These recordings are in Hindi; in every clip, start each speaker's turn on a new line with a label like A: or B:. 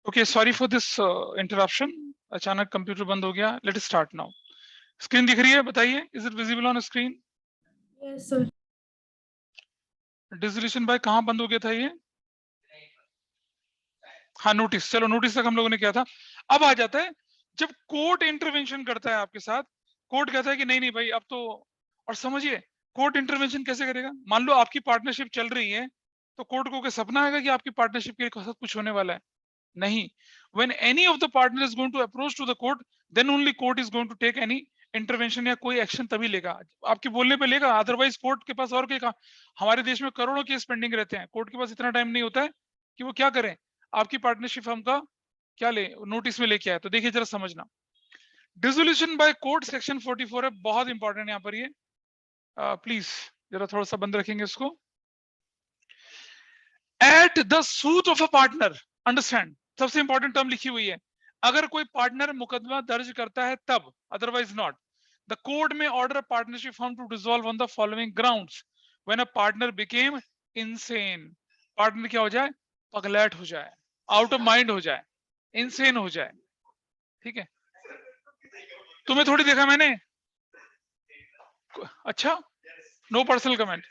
A: Okay, sorry for this interruption. अचानक कंप्यूटर बंद हो गया। Let start now. स्क्रीन दिख रही है? बताइए, is it visible on screen?
B: Yes sir.
A: Dissolution by कहाँ बंद हो गया था ये? हाँ, नोटिस। चलो, नोटिस तक हम लोगों ने किया था। अब आ जाता है जब कोर्ट इंटरवेंशन करता है आपके साथ। कोर्ट कहता है कि नहीं नहीं भाई, अब तो। और समझिए, कोर्ट इंटरवेंशन कैसे करेगा? मान लो आपकी पार्टनरशिप चल रही है, तो कोर्ट को क्या सपना आएगा कि आपकी पार्टनरशिप के साथ कुछ होने वाला है? नहीं। when any of the partner is going to approach to the court, then only court is going to take any intervention या कोई एक्शन तभी लेगा, आपके बोलने पे लेगा। अदरवाइज कोर्ट के पास और क्या? हमारे देश में करोड़ों केस पेंडिंग रहते हैं, कोर्ट के पास इतना टाइम नहीं होता है कि वो क्या करें। आपकी पार्टनरशिप हमका क्या ले नोटिस में लेके आए। तो देखिए जरा समझना, डिसोल्यूशन बाय कोर्ट सेक्शन 44 है, बहुत इंपॉर्टेंट यहाँ पर ये। प्लीज जरा थोड़ा सा बंद रखेंगे इसको। At the suit of a partner, understand, सबसे इंपॉर्टेंट टर्म लिखी हुई है। अगर कोई पार्टनर मुकदमा दर्ज करता है तब, अदरवाइज नॉट। द कोर्ट में order a partnership firm to dissolve on the following grounds when a partner became insane. Partner क्या हो जाए? पगलैट हो जाए, आउट ऑफ माइंड हो जाए, इनसेन हो जाए। ठीक है, तुम्हें थोड़ी देखा मैंने। अच्छा, नो पर्सनल कमेंट।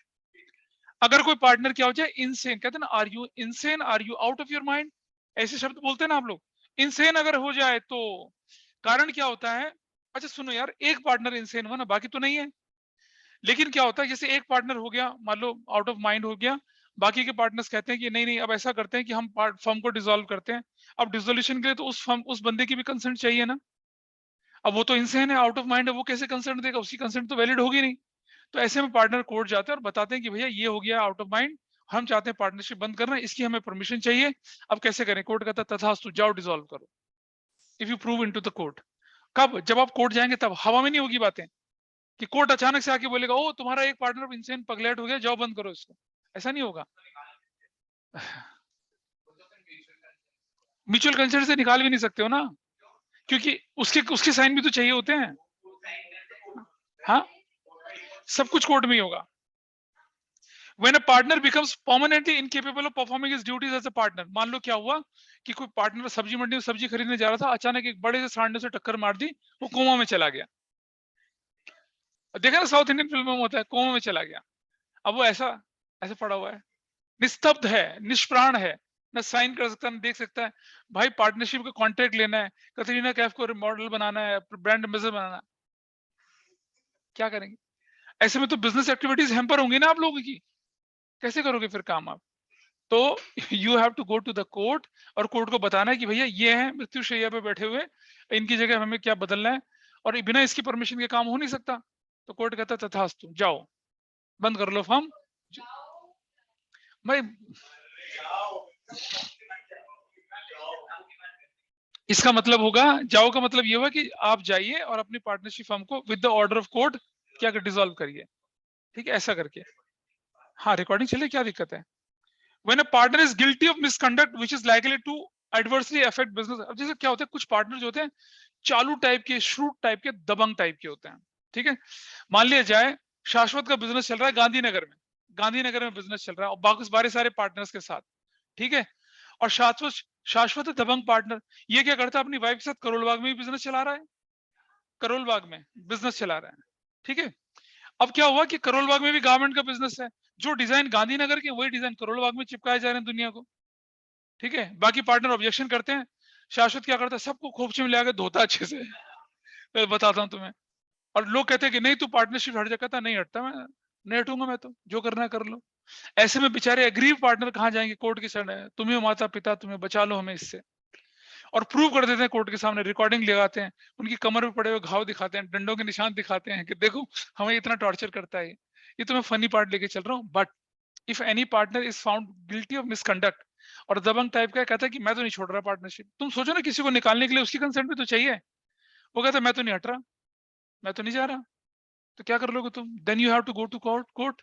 A: अगर कोई पार्टनर क्या हो जाए? इनसेन। कहते हैं ना, are you insane, are you out of your mind, ऐसे शब्द बोलते हैं ना आप लोग। इनसेन अगर हो जाए तो कारण क्या होता है? अच्छा सुनो यार, एक पार्टनर इनसेन हुआ ना, बाकी तो नहीं है। लेकिन क्या होता है, जैसे एक पार्टनर हो गया, मान लो आउट ऑफ माइंड हो गया, बाकी के पार्टनर्स कहते हैं कि नहीं नहीं, अब ऐसा करते हैं कि हम फर्म को डिसॉल्व करते हैं। अब डिसोल्यूशन के लिए तो उस बंदे की भी कंसेंट चाहिए ना। अब वो तो इनसेन है, आउट ऑफ माइंड है, वो कैसे कंसेंट देगा? उसकी कंसेंट तो वैलिड होगी नहीं। तो ऐसे में पार्टनर कोर्ट जाते हैं और बताते हैं कि भैया ये हो गया आउट ऑफ माइंड, हम चाहते हैं पार्टनरशिप बंद करना, इसकी हमें परमिशन चाहिए। अब कैसे करें? कोर्ट कहता है तथास्तु, जाओ डिसॉल्व करो। If you prove into the court. कब? जब आप कोर्ट जाएंगे तब। हवा में नहीं होगी बातें कि कोर्ट अचानक से आके बोलेगा ओ तुम्हारा एक पार्टनर इनसेन पगलेट हो गया, जाओ बंद करो इसको। ऐसा नहीं होगा। म्यूचुअल कंसेंट से निकाल भी नहीं सकते हो ना, क्योंकि उसके उसके साइन भी तो चाहिए होते हैं। हाँ, सब कुछ कोर्ट में ही होगा। When a partner becomes permanently incapable of performing his duties as a partner, मान लो क्या हुआ कि कोई पार्टनर सब्जी मंडी में सब्जी खरीदने जा रहा था, अचानक एक बड़े से सांडे से टक्कर मार दी, वो कोमा में चला गया। देखा ना, साउथ इंडियन फिल्मों में होता है, कोमा में चला गया। अब वो ऐसा ऐसे पड़ा हुआ है, निस्तब्ध है, निष्प्राण है, न साइन कर सकता, न देख सकता है। भाई पार्टनरशिप का कॉन्ट्रैक्ट लेना है, कतरीना कैफ को मॉडल बनाना है, ब्रांड एम्बेसडर बनाना है, क्या करेंगे? ऐसे में तो बिजनेस एक्टिविटीज हैम्पर होंगी ना आप लोगों की, कैसे करोगे फिर काम आप? तो you have to go to the court, और कोर्ट को बताना है कि भैया ये हैं मृत्यु शैया पे बैठे हुए, इनकी जगह हमें क्या बदलना है, और बिना इसकी परमिशन के काम हो नहीं सकता। तो कोर्ट कहता है तथास्तु, जाओ बंद कर लो फॉर्म। भाई इसका मतलब होगा, जाओ का मतलब ये हुआ कि आप जाइए और अपनी पार्टनरशिप फर्म को with the order of court क्या कर डिसॉल्व करिए। ठीक है, ऐसा करके। हाँ, रिकॉर्डिंग चले, क्या दिक्कत है? When a partner is guilty of misconduct which is likely to adversely affect business। अब जैसे क्या होता है, कुछ पार्टनर जो होते हैं चालू टाइप के, श्रूट टाइप के, दबंग टाइप के होते हैं। ठीक है, मान लिया जाए शाश्वत का बिजनेस चल रहा है गांधीनगर में, गांधीनगर में बिजनेस चल रहा है और बाकी बारे सारे पार्टनर्स के साथ। ठीक है, और शाश्वत शाश्वत है दबंग पार्टनर, ये क्या करता है, अपनी वाइफ के साथ करोल बाग में भी बिजनेस चला रहा है, करोल बाग में बिजनेस चला रहा है। ठीक है, अब क्या हुआ कि करोल बाग में भी गारमेंट का बिजनेस है, जो डिजाइन गांधीनगर के वही डिजाइन करोल बाग में चिपकाए जा रहे हैं दुनिया को। ठीक है, बाकी पार्टनर ऑब्जेक्शन करते हैं, शाश्वत क्या करता है, सबको खोपचे में ले धोता अच्छे से। मैं बताता हूँ तुम्हें। और लोग कहते हैं कि नहीं तू पार्टनरशिप हट जा, कहता नहीं हटता मैं, नहीं हटूंगा मैं, तो जो करना है कर लो। ऐसे में बेचारे एग्रीव पार्टनर कहाँ जाएंगे? कोर्ट की शरण है, तुम्हें माता पिता, तुम्हें बचा लो हमें इससे। और प्रूव कर देते हैं कोर्ट के सामने, रिकॉर्डिंग लगाते हैं, उनकी कमर पे पड़े हुए घाव दिखाते हैं, डंडों के निशान दिखाते हैं कि देखो हमें इतना टॉर्चर करता है। ये तो मैं फनी पार्ट लेके चल रहा हूँ। But if any partner is found guilty of misconduct, और दबंग टाइप का कहता है कि मैं तो नहीं छोड़ रहा पार्टनरशिप। तुम सोचो ना, किसी को निकालने के लिए उसकी कंसेंट भी तो चाहिए। वो कहता है मैं तो नहीं हट रहा, मैं तो नहीं जा रहा। तो क्या कर लोगे तुम? Then you have to go to court.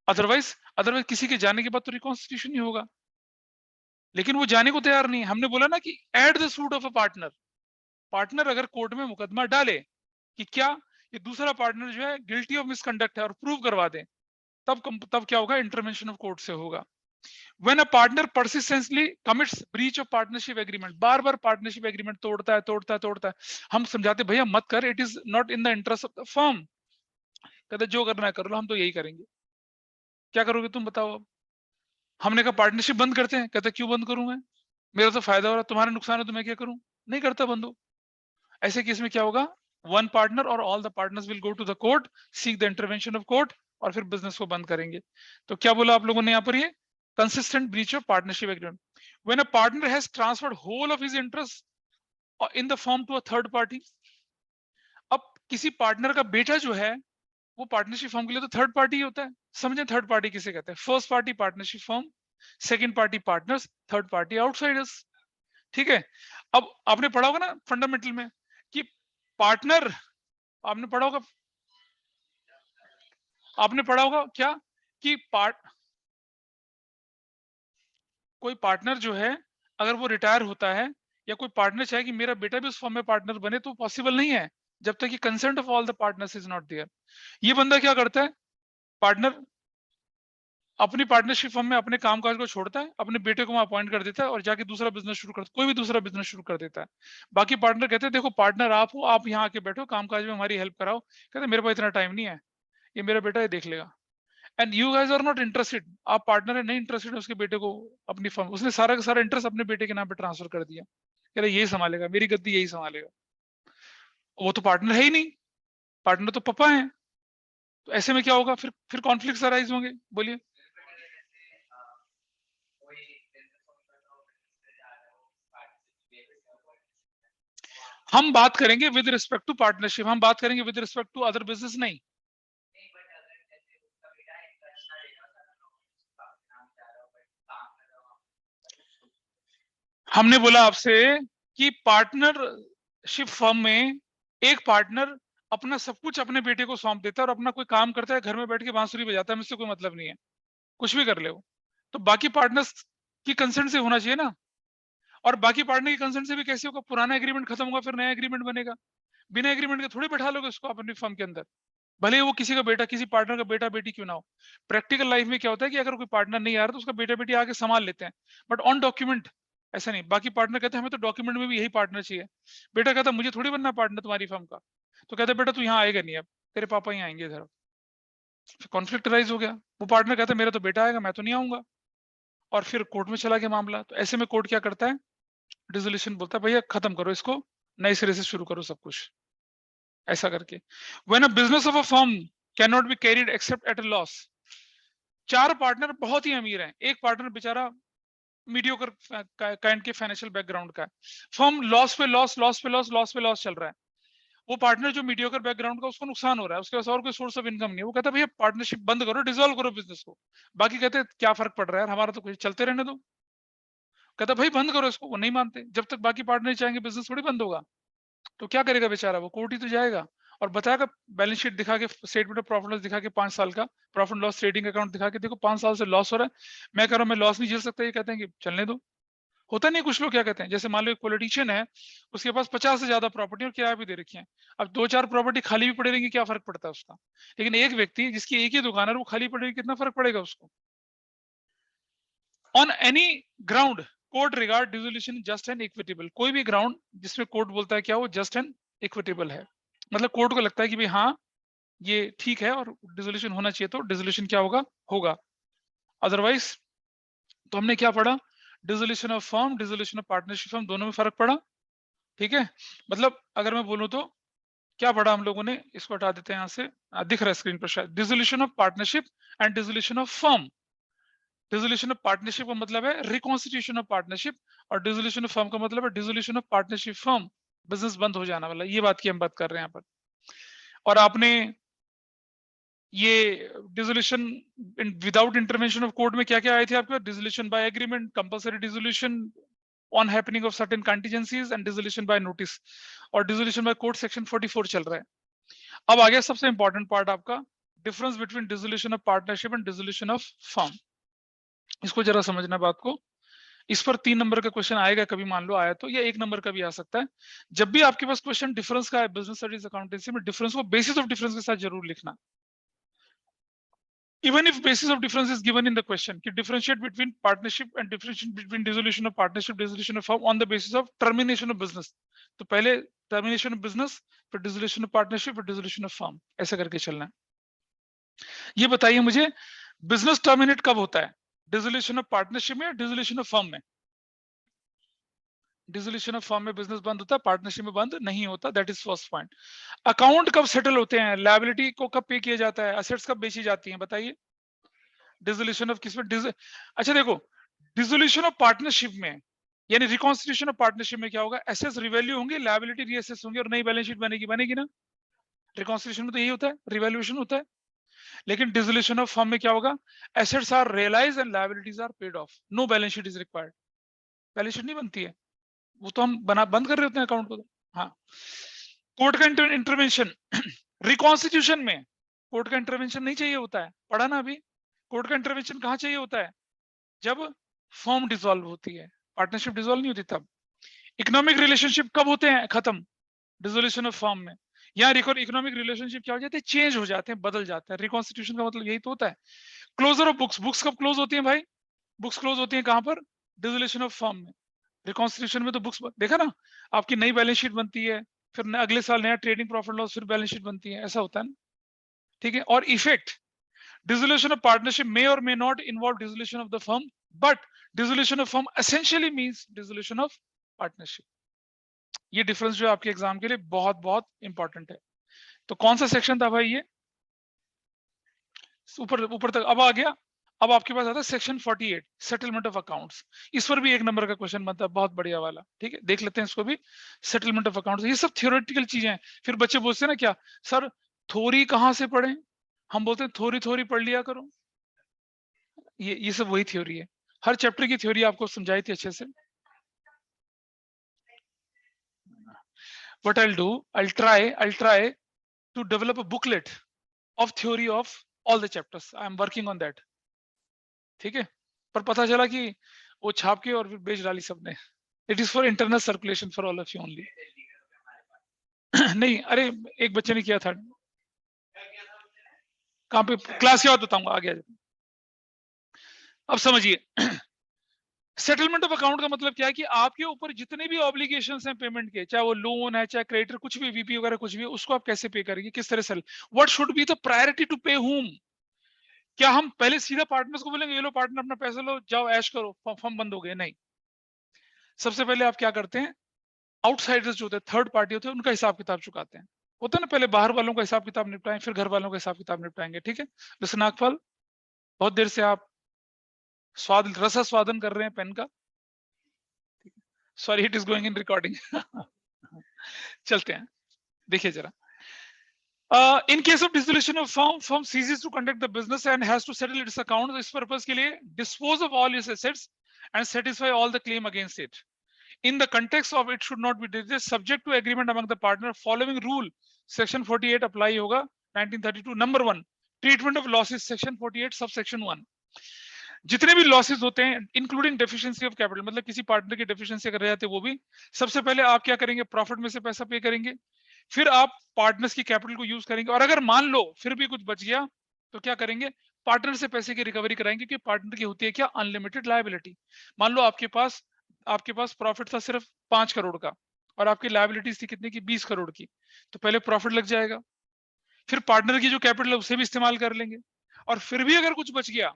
A: Otherwise otherwise किसी के जाने के बाद तो रिकॉन्स्टिट्यूशन ही होगा। लेकिन वो जाने को तैयार नहीं। हमने बोला ना कि at the suit of a partner, partner अगर कोर्ट में मुकदमा डाले कि क्या ये दूसरा पार्टनर जो है गिल्टी ऑफ मिसकंडक्ट है और प्रूव करवा दे, तब क्या होगा? इंटरवेंशन ऑफ कोर्ट से होगा। When a partner persistently commits breach of partnership agreement, bar bar partnership agreement तोड़ता है, हम समझाते भैया मत कर, it is not in the interest of the firm. कहते जो करना है कर लो, हम तो यही करेंगे। क्या करोगे तुम बताओ अब? हमने कहा पार्टनरशिप बंद करते हैं, कहते क्यों बंद करूं मैं, मेरा तो फायदा हो रहा है, तुम्हारा नुकसान है तो मैं क्या करूं? नहीं करता बंद हो। ऐसे केस में क्या होगा, वन पार्टनर और all the partners will go to the court, seek the intervention of court, और फिर बिजनेस को बंद करेंगे। तो क्या बोला आप लोगों ने यहाँ पर, ये consistent breach of partnership agreement. When a partner has transferred whole of his interest in the firm to a third party. अब किसी पार्टनर का बेटा जो है वो पार्टनरशिप फर्म के लिए तो थर्ड पार्टी होता है। समझे थर्ड पार्टी किसे कहते हैं? First party partnership firm, second party partners, third party outsiders. ठीक है। अब आपने पढ़ा होगा ना फंडामेंटल में कि पार्टनर, आपने पढ़ा होगा क्या कि कोई पार्टनर जो है अगर वो रिटायर होता है, या कोई पार्टनर चाहे कि मेरा बेटा भी उस फर्म में पार्टनर बने, तो पॉसिबल नहीं है जब तक कि consent of all the partners is not there. ये बंदा क्या करता है, पार्टनर अपनी पार्टनरशिप फर्म में अपने कामकाज को छोड़ता है, अपने बेटे को वहां अपॉइंट कर देता है और जाके दूसरा बिजनेस शुरू करता है, कोई भी दूसरा बिजनेस शुरू कर देता है। बाकी पार्टनर कहते हैं देखो पार्टनर आप हो, आप यहाँ आके बैठो, कामकाज में हमारी हेल्प कराओ। कहते मेरे पास इतना टाइम नहीं है, ये मेरा बेटा ये देख लेगा। And you guys are not interested, आप पार्टनर है नहीं इंटरेस्टेड उसके बेटे को अपनी फर्म, उसने सारा का सारा इंटरेस्ट अपने बेटे के नाम पे ट्रांसफर कर दिया, कह रहे यही संभालेगा, मेरी गद्दी यही संभालेगा। वो तो पार्टनर है ही नहीं, पार्टनर तो पापा है। तो ऐसे में क्या होगा, फिर कॉन्फ्लिक्ट अराइज होंगे। बोलिए। हम बात करेंगे विद रिस्पेक्ट टू पार्टनरशिप, हम बात करेंगे with respect to other business नहीं। हमने बोला आपसे कि पार्टनरशिप फर्म में एक पार्टनर अपना सब कुछ अपने बेटे को सौंप देता है और अपना कोई काम करता है, घर में बैठ के बांसुरी बजाता है, मुझसे कोई मतलब नहीं है, कुछ भी कर ले वो। तो बाकी पार्टनर्स की कंसेंट से होना चाहिए ना, और बाकी पार्टनर की कंसेंट से भी कैसे होगा, पुराना एग्रीमेंट खत्म होगा फिर नया एग्रीमेंट बनेगा। बिना एग्रीमेंट के थोड़ी बैठा लोगे उसको अपनी फर्म के अंदर, भले ही वो किसी का बेटा, किसी पार्टनर का बेटा बेटी क्यों ना हो। प्रैक्टिकल लाइफ में क्या होता है कि अगर कोई पार्टनर नहीं आ रहा तो उसका बेटा बेटी आके संभाल लेते हैं, बट ऑन डॉक्यूमेंट ऐसा नहीं। बाकी पार्टनर कहते हैं हमें तो डॉक्यूमेंट में भी यही पार्टनर चाहिए। बेटा कहता मुझे थोड़ी बनना पार्टनर तुम्हारी फर्म का, तो कहते बेटा तू यहाँ आएगा नहीं, अब तेरे पापा ही आएंगे इधर। कॉन्फ्लिक्ट राइज हो गया, वो पार्टनर कहता है मेरा तो बेटा आएगा, मैं तो नहीं आऊंगा, और फिर कोर्ट में चला गया मामला। तो ऐसे में कोर्ट क्या करता है, डिसोल्यूशन बोलता है भैया खत्म करो इसको, नए सिरे से शुरू करो सब कुछ, ऐसा करके। When a business of a firm can not be carried accept at a loss. चार पार्टनर बहुत ही अमीर हैं, एक पार्टनर बेचारा मीडियोकर काइंड के फाइनेंशियल बैकग्राउंड का है, फर्म लॉस पे लॉस, लॉस पे लॉस, लॉस पे लॉस चल रहा है। वो पार्टनर जो मीडियोकर बैकग्राउंड का, उसको नुकसान हो रहा है, उसके पास और कोई सोर्स ऑफ इनकम नहीं है। वो कहता है भैया पार्टनरशिप बंद करो, डिसॉल्व करो बिजनेस को। बाकी कहते हैं क्या फर्क पड़ रहा है यार, हमारा तो कुछ चलते रहने दो। कहता भाई बंद करो इसको, वो नहीं मानते, जब तक बाकी पार्टनर नहीं चाहेंगे बिजनेस थोड़ी बंद होगा। तो क्या करेगा बेचारा, वो कोर्ट ही तो जाएगा और बताएगा, बैलेंस शीट दिखा के, स्टेटमेंट ऑफ प्रॉफिट लॉस दिखा के, 5 साल का प्रॉफिट लॉस ट्रेडिंग अकाउंट दिखा के, देखो 5 साल से लॉस हो रहा है, मैं कह रहा हूं मैं लॉस नहीं झेल सकता, ये कहते हैं कि चलने दो। होता नहीं, कुछ लोग क्या कहते हैं, जैसे मान लो एक पॉलिटिशियन है, उसके पास 50 से ज्यादा प्रॉपर्टी और किराया भी दे रखी है, अब 2-4 प्रॉपर्टी खाली भी पड़ी रहेंगी, क्या फर्क पड़ता है उसका। लेकिन एक व्यक्ति जिसकी एक ही दुकान है, वो खाली पड़ेगी, कितना फर्क पड़ेगा उसको। On any ground court regard dissolution just and equitable, कोई भी ग्राउंड जिसमें कोर्ट बोलता है क्या वो जस्ट एंड इक्विटेबल है, मतलब कोर्ट को लगता है कि भाई हाँ ये ठीक है और डिसोल्यूशन होना चाहिए, तो डिसोल्यूशन क्या होगा, होगा। अदरवाइज, तो हमने क्या पढ़ा, dissolution of firm, dissolution of partnership firm, दोनों में फर्क पड़ा। ठीक है, मतलब अगर मैं बोलूं तो क्या पढ़ा हम लोगों ने, इसको हटा देते हैं यहाँ से, दिख रहा है स्क्रीन पर शायद, dissolution of partnership and dissolution of firm. Dissolution of partnership का मतलब है रिकॉन्स्टिट्यूशन ऑफ पार्टनरशिप, और डिसोल्यूशन ऑफ फर्म का मतलब है dissolution of partnership firm, business बंद हो जाना वाला, ये बात की हम बात कर रहे हैं यहाँ पर। और आपने ये dissolution without intervention of court में क्या क्या आए थे आपके, dissolution by agreement, compulsory dissolution on happening of certain contingencies, and dissolution by notice, और डिसोल्यूशन बाय कोर्ट सेक्शन 44 चल रहा है। अब आ गया सबसे इंपॉर्टेंट पार्ट आपका, difference between dissolution of partnership and dissolution of firm. इसको जरा समझना बात को, इस पर 3 नंबर का क्वेश्चन आएगा, कभी मान लो आया तो, या 1 नंबर का भी आ सकता है। जब भी आपके पास क्वेश्चन डिफरेंस का है बिजनेस स्टडीज अकाउंटेंसी में, डिफरेंस को बेसिस ऑफ डिफरेंस के साथ जरूर लिखना। Even if basis of difference is given in the question, कि differentiate between partnership and differentiate between dissolution of partnership, dissolution of firm on the basis of termination of business. तो पहले termination of business, फिर dissolution of partnership, फिर dissolution of firm, ऐसा करके चलना है. ये बताइए मुझे, business terminate कब होता है? Dissolution of partnership में या dissolution of firm में? Dissolution of firm में business बंद होता है, partnership में बंद नहीं होता. That is first point. Account कब settle होते हैं? Liability को कब पे किया जाता है? Assets कब बेची जाती हैं? बताइए. डिसोल्यूशन ऑफ किसमें अच्छा देखो, डिसोल्यूशन ऑफ पार्टनरशिप में यानी रिकॉन्स्टिट्यूशन ऑफ पार्टनरशिप में क्या होगा? एसेट्स रिवैल्यू होंगे, लायबिलिटी रीअसेस होंगे और नई बैलेंस शीट बनेगी ना. रिकॉन्स्टिट्यूशन में तो यही होता है, रिवैल्यूएशन होता है. लेकिन डिसोल्यूशन ऑफ फर्म में क्या होगा? Assets are realised and liabilities are paid off. No balance sheet is required. Balance sheet नहीं बनती है, वो तो हम बंद कर रहे होते हैं अकाउंट को. हाँ, कोर्ट का इंटरवेंशन रिकॉन्स्टिट्यूशन में कोर्ट का इंटरवेंशन नहीं चाहिए होता है, पढ़ा ना अभी. कोर्ट का इंटरवेंशन कहां चाहिए होता है? जब फर्म डिसॉल्व होती है, पार्टनरशिप डिसॉल्व नहीं होती तब. इकोनॉमिक रिलेशनशिप कब होते हैं खत्म? डिसोल्यूशन ऑफ फर्म में. यहाँ इकोनॉमिक रिलेशनशिप क्या हो जाते हैं? चेंज हो जाते हैं, बदल जाते हैं. रिकॉन्स्टिट्यूशन का मतलब यही तो होता है. क्लोजर ऑफ बुक्स, बुक्स कब क्लोज होती हैं भाई? बुक्स क्लोज होती हैं कहां पर? डिसोल्यूशन ऑफ फर्म में. रिकॉन्स्टिट्यूशन में तो बुक्स देखा ना, आपकी नई बैलेंस शीट बनती है, फिर अगले साल नया ट्रेडिंग प्रॉफिट लॉस, फिर बैलेंस शीट बनती है, ऐसा होता है ना. ठीक है. और effect, dissolution of partnership may or may not involve dissolution of the firm, but dissolution of firm essentially means dissolution of partnership. ये डिफरेंस जो आपके एग्जाम के लिए बहुत बहुत इंपॉर्टेंट है. तो कौन सा सेक्शन था भाई? ये ऊपर तक अब आ गया. अब आपके पास आता है सेक्शन 48, सेटलमेंट ऑफ अकाउंट्स. इस पर भी 1 नंबर का क्वेश्चन बनता है, बहुत बढ़िया वाला. ठीक है, देख लेते हैं इसको भी. सेटलमेंट ऑफ अकाउंट्स, ये सब थियोरेटिकल चीजें हैं. फिर बच्चे पूछते हैं ना, क्या सर थोड़ी कहां से पढ़ें? हम बोलते हैं थोड़ी पढ़ लिया करो. ये सब वही थ्योरी है. हर चैप्टर की थ्योरी आपको समझाई थी अच्छे से. What I'll do, I'll try to develop a booklet of theory of all the chapters. I am working on that. ठीक है, पर पता चला कि वो छाप के और फिर बेच डाली सबने. It is for internal circulation for all of you only. नहीं, अरे एक बच्चे ने किया था. कहाँ पे? क्लास के बाद बताऊंगा, आ गया. अब समझिए, सेटलमेंट ऑफ अकाउंट का मतलब क्या है कि आपके ऊपर जितने भी ऑब्लिगेशंस हैं पेमेंट के, चाहे वो लोन है, चाहे क्रेडिटर, कुछ भी वीपी वगैरह कुछ भी, उसको आप कैसे पे करेंगे, किस तरह से. What should be the priority to pay whom? क्या हम पहले सीधा पार्टनर्स को बोलेंगे ये लो पार्टनर अपना पैसा लो, जाओ ऐश करो, फर्म बंद हो गए? नहीं. सबसे पहले आप क्या करते हैं? आउटसाइडर्स जो होते हैं, थर्ड पार्टी होते हैं, उनका हिसाब किताब चुकाते हैं. होता है ना, पहले बाहर वालों का हिसाब किताब निपटाएं, फिर घर वालों का हिसाब किताब निपटाएंगे. ठीक है. जैसे नागपाल, बहुत देर से आप रसा स्वादन कर रहे हैं पेन का. Sorry, it is going in recording. चलते हैं, देखिए जरा. In case of dissolution of firm ceases to conduct the business and has to settle its accounts. इस पर्पस के लिए dispose of all its assets and satisfy all the claim against it. In the context of it should not be deducted subject to agreement among the partner. Following rule section 48 apply होगा 1932. Number 1, treatment of losses section 48 subsection 1. जितने भी लॉसेस होते हैं इंक्लूडिंग डेफिशिएंसी ऑफ कैपिटल, मतलब किसी पार्टनर की डेफिशिएंसी अगर रह जाते वो भी, सबसे पहले आप क्या करेंगे? प्रॉफिट में से पैसा पे करेंगे. फिर आप पार्टनर्स की कैपिटल को यूज करेंगे, और अगर मान लो फिर भी कुछ बच गया तो क्या करेंगे? पार्टनर से पैसे की रिकवरी कराएंगे, क्योंकि पार्टनर की होती है क्या? Unlimited liability. मान लो आपके पास प्रॉफिट था सिर्फ 5 करोड़ का और आपकी लायबिलिटीज थी कितने की? 20 करोड़ की. तो पहले प्रॉफिट लग जाएगा, फिर पार्टनर की जो कैपिटल है उसे भी इस्तेमाल कर लेंगे, और फिर भी अगर कुछ बच गया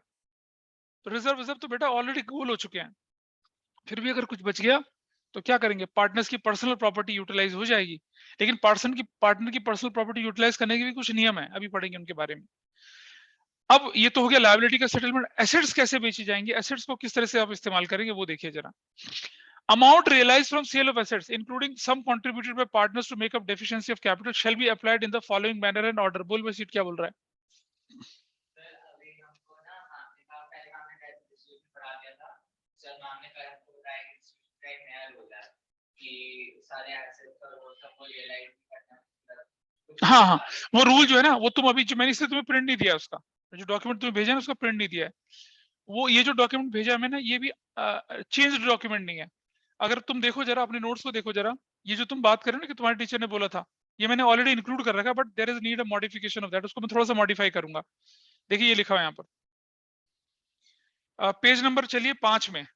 A: तो रिजर्व तो बेटा ऑलरेडी कूल हो चुके हैं. फिर भी अगर कुछ बच गया तो क्या करेंगे? पार्टनर्स की पर्सनल प्रॉपर्टी यूटिलाइज हो जाएगी. लेकिन पार्टनर की पर्सनल प्रॉपर्टी यूटिलाइज करने के भी कुछ नियम है, अभी पढ़ेंगे उनके बारे में. अब ये तो हो गया लायबिलिटी का सेटलमेंट. एसेट्स कैसे बेची जाएंगी? एसेट्स को किस तरह से आप इस्तेमाल करेंगे वो देखिए जरा. Amount realise from sale of assets including sum contributed by partners to make up deficiency of capital shall be applied in the following manner and order. बोल भाई सीट क्या बोल रहा है? हाँ, वो रूल जो है ना, वो तुम अभी जो मैंने इससे तुम्हें प्रिंट नहीं दिया, उसका जो डॉक्यूमेंट तुम्हें भेजा है उसका प्रिंट नहीं दिया है. वो ये जो डॉक्यूमेंट भेजा है मैंने, ये भी चेंज डॉक्यूमेंट नहीं है. अगर तुम देखो जरा अपने नोट्स को देखो जरा, ये जो तुम बात कर रहे हो ना कि तुम्हारे टीचर ने बोला था, ये मैंने ऑलरेडी इंक्लूड कर रखा है, but there is need a modification of that. उसको मैं थोड़ा सा मॉडिफाई करूंगा. देखिए ये लिखा हुआ है यहाँ पर, पेज नंबर चलिए 5 में,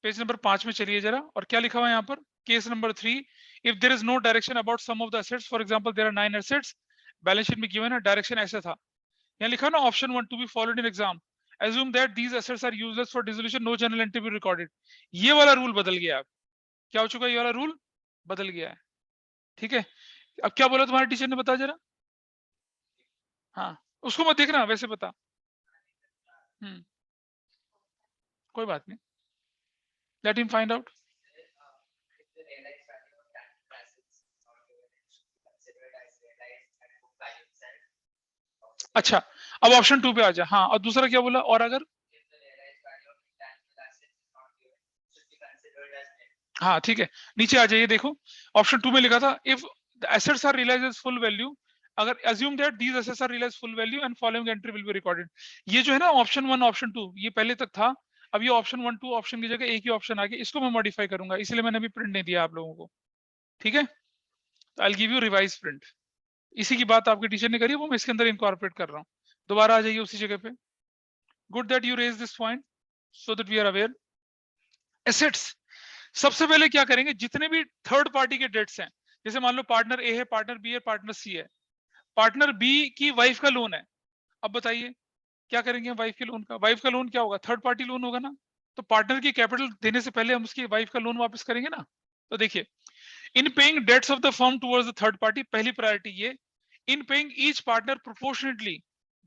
A: पेज नंबर 5 में चलिए जरा, और क्या लिखा हुआ है यहाँ पर, case number 3, if there is no direction about some of the assets, for example there are 9 assets, balance sheet में गिवन है, डायरेक्शन ऐसा था, यहाँ लिखा है ना option 1 to be followed in exam, assume that these assets are useless for dissolution, no journal entry will be recorded। ये वाला रूल बदल गया, अब क्या हो चुका है, ये वाला रूल बदल गया है, ठीक है। अब क्या बोला तुम्हारे टीचर ने, बता जरा। हाँ, उसको मत देखना, वैसे बता। कोई बात नहीं, लेट हिम फाइंड आउट। अच्छा, अब ऑप्शन 2 पे आ जा। हाँ, और दूसरा क्या बोला, और अगर, हाँ ठीक है, नीचे आ जाइए, देखो ऑप्शन 2 में लिखा था, if the assets are realised as full value, अगर assume that these assets are realized full value and following entry will be recorded। ये जो है ना ऑप्शन 1 ऑप्शन 2, ये पहले तक था, अब ये ऑप्शन 1 2 ऑप्शन की जगह एक ही ऑप्शन आ गया, इसको मैं मॉडिफाई करूंगा, इसलिए मैंने अभी प्रिंट नहीं दिया आप लोगों को, ठीक है। तो I will give you revise print, इसी की बात आपके टीचर ने करी, वो मैं इसके अंदर इनकॉर्पोरेट कर रहा हूँ। दोबारा आ जाइए उसी जगह पे। Good that you raise this point so that we are aware. Assets, सबसे पहले क्या करेंगे, जितने भी थर्ड पार्टी के डेट्स हैं, जैसे मान लो पार्टनर ए है, पार्टनर बी है, पार्टनर सी है, पार्टनर बी की वाइफ का लोन है, अब बताइए क्या करेंगे वाइफ के लोन का, वाइफ का लोन क्या होगा, थर्ड पार्टी लोन होगा ना, तो पार्टनर की कैपिटल देने से पहले हम उसकी वाइफ का लोन वापस करेंगे ना। तो देखिए, in paying debts of the firm towards the third party, पहली प्रायोरिटी ये, in paying each partner proportionately,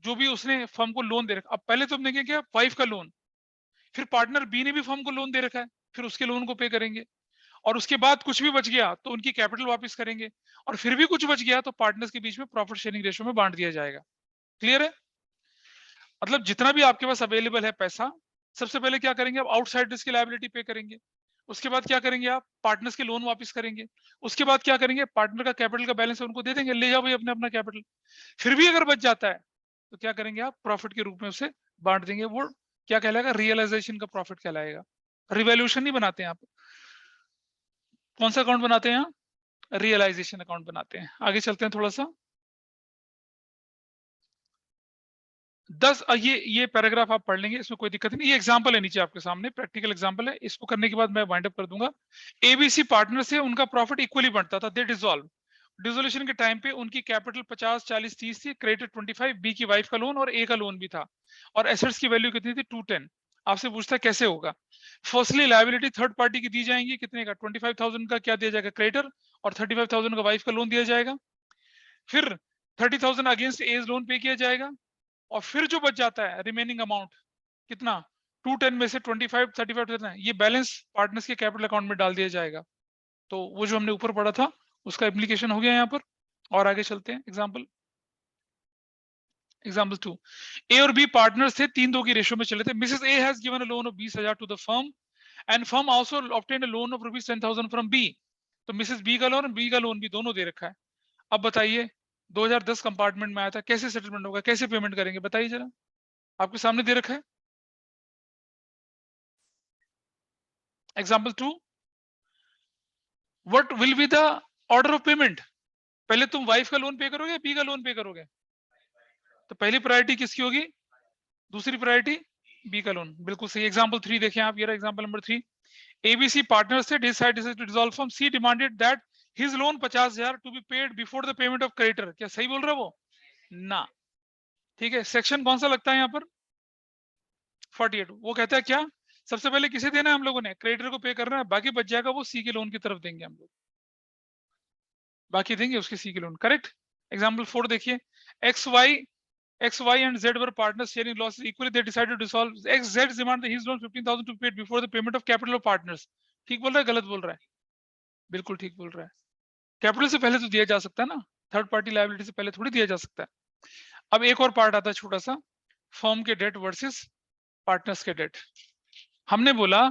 A: जो भी उसने फर्म को लोन दे रखा, अब पहले तो हमने क्या किया, वाइफ का लोन, फिर पार्टनर बी ने भी फर्म को लोन दे रखा है, फिर उसके लोन को पे करेंगे, और उसके बाद कुछ भी बच गया तो उनकी कैपिटल वापस करेंगे, और फिर भी कुछ बच गया तो पार्टनर्स के बीच में प्रॉफिट शेयरिंग रेशियो में बांट दिया जाएगा। क्लियर है, मतलब जितना भी आपके पास अवेलेबल है पैसा, सबसे पहले क्या करेंगे आप, आउटसाइडर्स की लायबिलिटी पे करेंगे, उसके बाद क्या करेंगे आप, पार्टनर्स के लोन वापस करेंगे, उसके बाद क्या करेंगे, पार्टनर का कैपिटल का बैलेंस है उनको दे देंगे, ले जाओ भाई अपने अपना कैपिटल, फिर भी अगर बच जाता है तो क्या करेंगे आप, प्रॉफिट के रूप में उसे बांट देंगे, वो क्या कहलाएगा, रियलाइजेशन का प्रॉफिट कहलाएगा। रिवैल्यूएशन नहीं बनाते हैं आप, कौन सा अकाउंट बनाते हैं यहाँ, रियलाइजेशन अकाउंट बनाते हैं। आगे चलते हैं थोड़ा सा, 10 ये पैराग्राफ आप पढ़ लेंगे, इसमें कोई दिक्कत नहीं, ये एग्जांपल है नीचे आपके सामने, प्रैक्टिकल एग्जांपल है, इसको करने के बाद मैं वाइंड अप कर दूंगा। एबीसी पार्टनर से उनका प्रॉफिट इक्वली बढ़ता था, दे डिसॉल्व, डिसोल्यूशन के टाइम पे उनकी कैपिटल 50 40 30 थी, क्रेडिट 25, बी की वाइफ का लोन और ए का लोन भी था, और एसेट्स की वैल्यू कितनी थी, 210। आपसे पूछता है कैसे होगा, फर्स्टली लायबिलिटी थर्ड पार्टी की दी जाएंगी, कितने का, 25,000 का क्या दिया जाएगा, क्रेडिटर, और 35,000 का वाइफ का लोन दिया जाएगा, फिर 30,000 अगेंस्ट एज लोन पे किया जाएगा, और फिर जो बच जाता है रिमेनिंग अमाउंट कितना, 210 में से 25 35 कितना है, ये बैलेंस पार्टनर्स के कैपिटल अकाउंट में डाल दिया जाएगा। तो वो जो हमने ऊपर पढ़ा था उसका एप्लीकेशन हो गया यहाँ पर। और आगे चलते हैं, एग्जाम्पल 2, ए और बी पार्टनर्स थे, 3-2 की रेशियो में चले थे, Mrs A has given a loan of 20,000 to the firm and firm also obtained a loan of ₹10,000 from B. तो मिसेस बी का लोन और बी का लोन भी दोनों दे रखा है। अब बताइए 2010 कंपार्टमेंट में आया था, कैसे सेटलमेंट होगा, कैसे पेमेंट करेंगे, बताइए जरा, आपके सामने दे रखा है। Example 2, what will be the order of payment, पहले तुम वाइफ का लोन पे करोगे, बी का लोन पे करोगे, तो पहली प्रायोरिटी किसकी होगी, दूसरी प्रायोरिटी बी का लोन, बिल्कुल सही। एग्जाम्पल 3 देखें आप, ये रहा एग्जाम्पल नंबर 3, एबीसी पार्टनर्स थे, decided to dissolve firm, C demanded that his loan 50,000 to be paid before the payment of creditor. क्या सही बोल रहा है वो, ना, ठीक है। सेक्शन कौन सा लगता है यहाँ पर, 48, वो कहता है क्या, सबसे पहले किसे देना है हम लोगों ने, क्रेडिटर को पे करना है, बाकी बच जाएगा वो सी के लोन की तरफ देंगे हम लोग, बाकी देंगे उसके सी के लोन, करेक्ट। एग्जाम्पल 4 देखिए, X, Y and Z were partners sharing losses equally. They decided to dissolve. X, Z demanded his loan 15,000 to be paid before the payment of capital of partners. ठीक बोल रहा है, गलत बोल रहा है, बिल्कुल ठीक बोल रहा है, कैपिटल से पहले तो दिया जा सकता है ना, थर्ड पार्टी लायबिलिटी से पहले थोड़ी दिया जा सकता है। अब एक और पार्ट आता है छोटा सा, फर्म के डेट वर्सेस पार्टनर्स के डेट। हमने बोला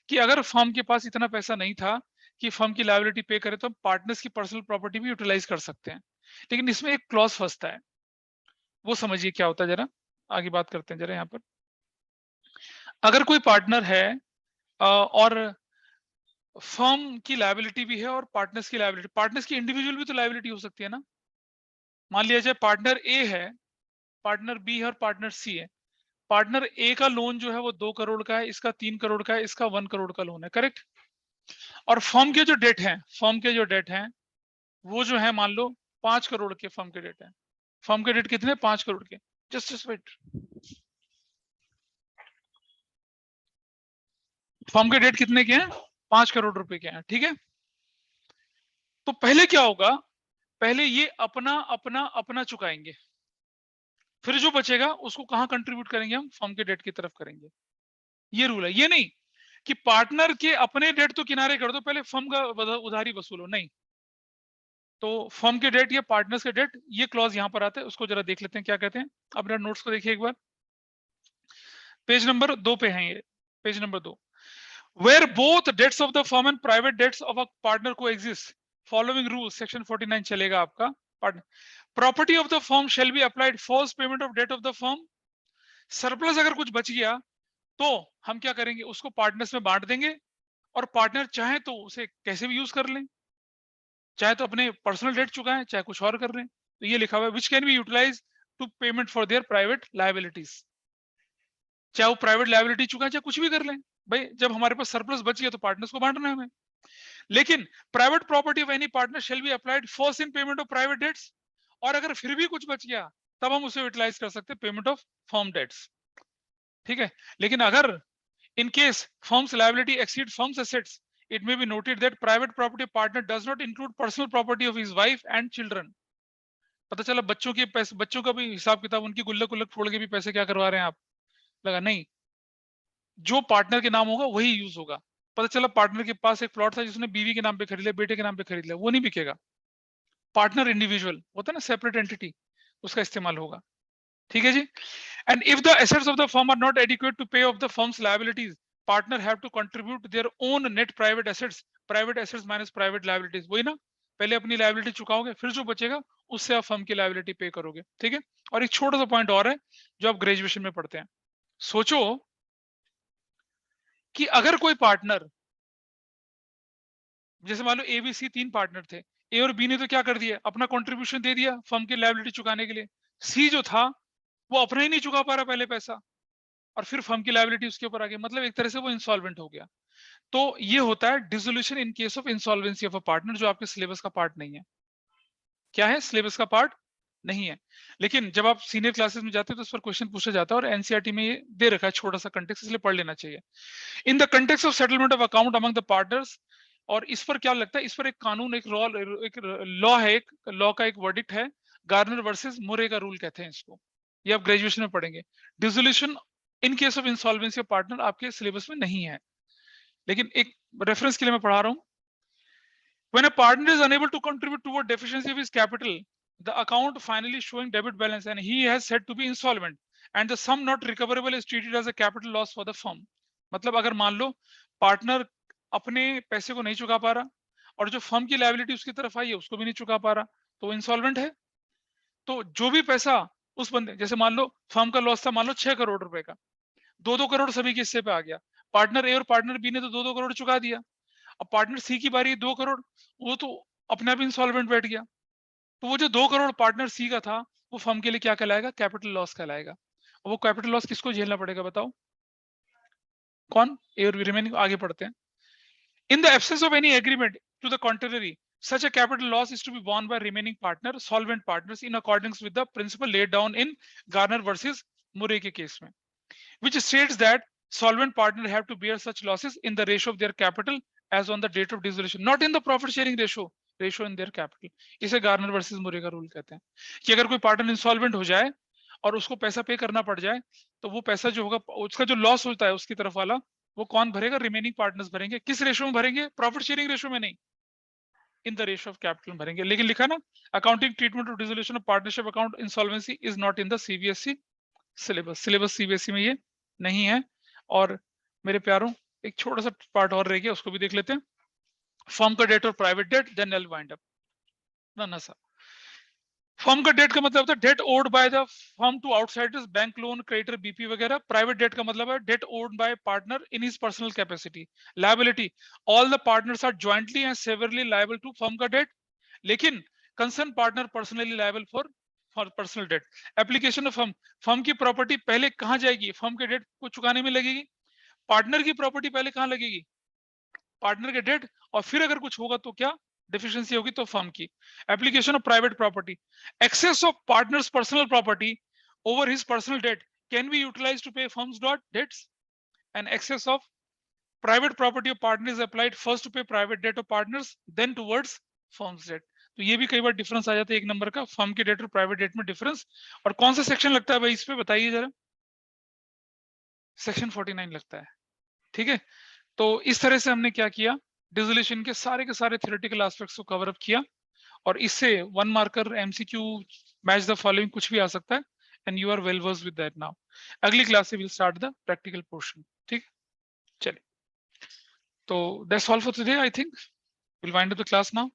A: कि अगर फर्म के पास इतना पैसा नहीं था कि फर्म की लायबिलिटी पे करे, तो हम पार्टनर्स की पर्सनल प्रॉपर्टी भी यूटिलाइज कर सकते हैं, लेकिन इसमें एक क्लॉज फंसता है, वो समझिए क्या होता है, जरा आगे बात करते हैं जरा यहाँ पर। अगर कोई पार्टनर है और फर्म की लायबिलिटी भी है और पार्टनर्स की लायबिलिटी, पार्टनर्स की इंडिविजुअल भी तो लायबिलिटी हो सकती है ना, मान लिया जाए पार्टनर ए है पार्टनर बी है और पार्टनर सी है। पार्टनर ए का लोन जो है वो 2 करोड़ का है, इसका 3 करोड़ का है, इसका 1 करोड़ का लोन है, करेक्ट। और फर्म के जो डेट है, फर्म के जो डेट है वो जो है मान लो 5 करोड़ के फर्म के डेट है। फर्म के डेट कितने? 5 करोड़ के। जस्ट वेट, फर्म के डेट कितने के हैं? 5 करोड़ रुपए के हैं, ठीक है। तो पहले क्या होगा, पहले ये अपना अपना अपना चुकाएंगे, फिर जो बचेगा उसको कहां कंट्रीब्यूट करेंगे हम? फर्म के डेट की तरफ करेंगे। ये रूल है। ये नहीं कि पार्टनर के अपने डेट तो किनारे कर दो, पहले फर्म का उधारी वसूलो, नहीं। तो फर्म के डेट या पार्टनर्स के डेट, ये क्लॉज यहां पर आते हैं, उसको जरा देख लेते हैं क्या कहते हैं। अपना नोट्स को देखिए एक बार, पेज नंबर 2 पे है ये, page number 2। Where both debts of the firm and private debts of a partner coexist, following rules section 49 चलेगा आपका। Property of the firm shall be applied first payment of debt of the firm। Surplus अगर कुछ बच गया तो हम क्या करेंगे, उसको पार्टनर्स में बांट देंगे, और पार्टनर चाहे तो उसे कैसे भी यूज कर लें, चाहे तो अपने पर्सनल डेट चुकाएं, चाहे कुछ और कर लें। तो ये लिखा हुआ है, which can be utilise to payment for their private liabilities. चाहे वो प्राइवेट लायबिलिटी चुकाएं, चाहे कुछ भी कर लें। भाई जब हमारे पास सरप्लस बच गया तो पार्टनर्स को बांटना है हमें। लेकिन private property of any partner shall be applied first in payment of private debts. और अगर फिर भी कुछ बच गया तब हम उसे यूटिलाइज कर सकते हैं पेमेंट ऑफ फर्म डेट्स, ठीक है। लेकिन अगर in case firms liability exceed firms assets, it may be noted that private property partner does not include personal property of his wife and children। पता चला बच्चों के पैसे, बच्चों का भी हिसाब किताब, उनकी गुल्लक गुल्लक फोड़ के भी पैसे क्या करवा रहे हैं आप? लगा नहीं, जो पार्टनर के नाम होगा वही यूज होगा। पता चला पार्टनर के पास एक प्लॉट था जिसने बीवी के नाम पे खरीद लिया, बेटे के नाम पे खरीद लिया, वो नहीं बिकेगा। पार्टनर इंडिविजुअल होता है ना, सेपरेट एंटिटी, उसका इस्तेमाल होगा, ठीक है जी। And if the assets of the firm are not adequate to pay off the firm's liabilities, partner have to contribute their own net private assets minus private liabilities. वही ना, पहले अपनी लायबिलिटी चुकाओगे, फिर जो बचेगा उससे आप फर्म की लायबिलिटी पे करोगे, ठीक है। और एक छोटा सा पॉइंट और है जो आप ग्रेजुएशन में पढ़ते हैं। सोचो कि अगर कोई पार्टनर, जैसे मान लो ए बी सी 3 पार्टनर थे, ए और बी ने तो क्या कर दिया, अपना कंट्रीब्यूशन दे दिया फर्म की लायबिलिटी चुकाने के लिए। सी जो था वो अपना ही नहीं चुका पा रहा पहले पैसा, और फिर फर्म की लायबिलिटी उसके ऊपर आ गई, मतलब एक तरह से वो इंसॉल्वेंट हो गया। तो ये होता है dissolution in case of insolvency of a partner, जो आपके सिलेबस का पार्ट नहीं है। क्या है? सिलेबस का पार्ट नहीं है। लेकिन जब आप सीनियर क्लासेस में जाते हो तो उस पर क्वेश्चन पूछा जाता है, और एनसीईआरटी में ये दे रखा है छोटा सा कंटेक्स्ट, इसलिए पढ़ लेना चाहिए। In the context of settlement of account among the partners. और इस पर क्या लगता है, इस पर एक कानून, एक लॉ है, एक लॉ का एक वर्डिक्ट है, गार्नर वर्सेस मुरे का रूल कहते हैं इसको। ये आप ग्रेजुएशन में पढ़ेंगे। Dissolution in case of insolvency of partner आपके सिलेबस में नहीं है, लेकिन एक रेफरेंस के लिए मैं पढ़ा रहा हूँ। When a partner is unable to contribute toward deficiency of his capital, the account finally showing debit balance and he has said to be insolvent, and the sum not recoverable is treated as a capital loss for the firm। मतलब अगर मान लो पार्टनर अपने पैसे को नहीं चुका पा रहा, और जो फर्म की लायबिलिटी उसकी तरफ आई है उसको भी नहीं चुका पा रहा, तो इंसॉल्वेंट है। तो जो भी पैसा उस बंदे, जैसे मान लो फर्म का लॉस था मान लो 6 करोड़ रुपए का, 2-2 करोड़ सभी के हिस्से पे आ गया। पार्टनर ए और पार्टनर बी ने तो 2-2 करोड़ चुका दिया। अब पार्टनर सी की बारी 2 करोड़, वो तो अपने आप इंसॉल्वेंट बैठ गया। तो वो जो 2 करोड़ पार्टनर सी का था वो फर्म के लिए क्या कहलाएगा? कैपिटल लॉस कहलाएगा। और वो कैपिटल लॉस किसको झेलना पड़ेगा बताओ? कौन? ए और रिमेनिंग आगे पढ़ते हैं। In the absence of any agreement to the contrary, such a capital loss is to be borne by remaining partner, solvent partners, in accordance with the principle laid down in Garner versus Murray के केस में, which states that solvent partner have to bear such losses in the ratio of their capital as on the date of dissolution, not in the profit sharing ratio in their capital। इसे गार्नर वर्सेस मुरे का रूल कहते हैं कि अगर कोई पार्टनर इंसॉल्वेंट हो जाए और उसको पैसा पे करना पड़ जाए, तो वो पैसा जो होगा, उसका जो लॉस होता है उसकी तरफ वाला, वो कौन भरेगा? रिमेनिंग पार्टनर्स भरेंगे। किस रेशियो में भरेंगे? प्रॉफिट शेयरिंग रेशियो में नहीं, in the ratio of capital में भरेंगे। लेकिन लिखा ना, accounting treatment of dissolution of partnership account insolvency is not in the CBSE syllabus CBSE में ये नहीं है। और मेरे प्यारों, एक छोटा सा पार्ट और रह गया, उसको भी देख लेते हैं। फर्म का डेट और private debt, then I will wind up. ना सर, फर्म का डेट का मतलब होता है debt owed by the firm to outsiders, bank loan, creditor, BP वगैरह। प्राइवेट डेट का मतलब है debt owed by partner in his personal capacity. Liability, all the partners are jointly and severally liable to firm का डेट, लेकिन concern partner personally liable for और personal debt. Application of firm, firm की प्रॉपर्टी पहले कहां जाएगी? फर्म के डेट को चुकाने में लगेगी। पार्टनर की प्रॉपर्टी पहले कहां लगेगी? पार्टनर के डेट, और फिर अगर कुछ होगा तो क्या डिफिशियंसी होगी तो फर्म की। Application of private property, excess of partner's personal property over his personal debt can be utilised to pay firm's debts, and excess of private property of partner is applied first to pay private debt of partners then towards firm's debt। तो ये भी कई बार डिफरेंस आ जाता है एक नंबर का, फर्म के डेट और प्राइवेट डेट में डिफरेंस। और कौन सा सेक्शन लगता है भाई इस पे बताइए जरा? सेक्शन 49 लगता है। ठीक है, तो इस तरह से हमने क्या किया, डिसोल्यूशन के सारे थ्योरेटिकल एस्पेक्ट्स को कवर अप किया, और इससे one marker MCQ match the following कुछ भी आ सकता है, and you are well versed with that now. अगली क्लास से will start the practical portion. ठीक, चलिए, तो that's all for today. I think we'll wind up the class now।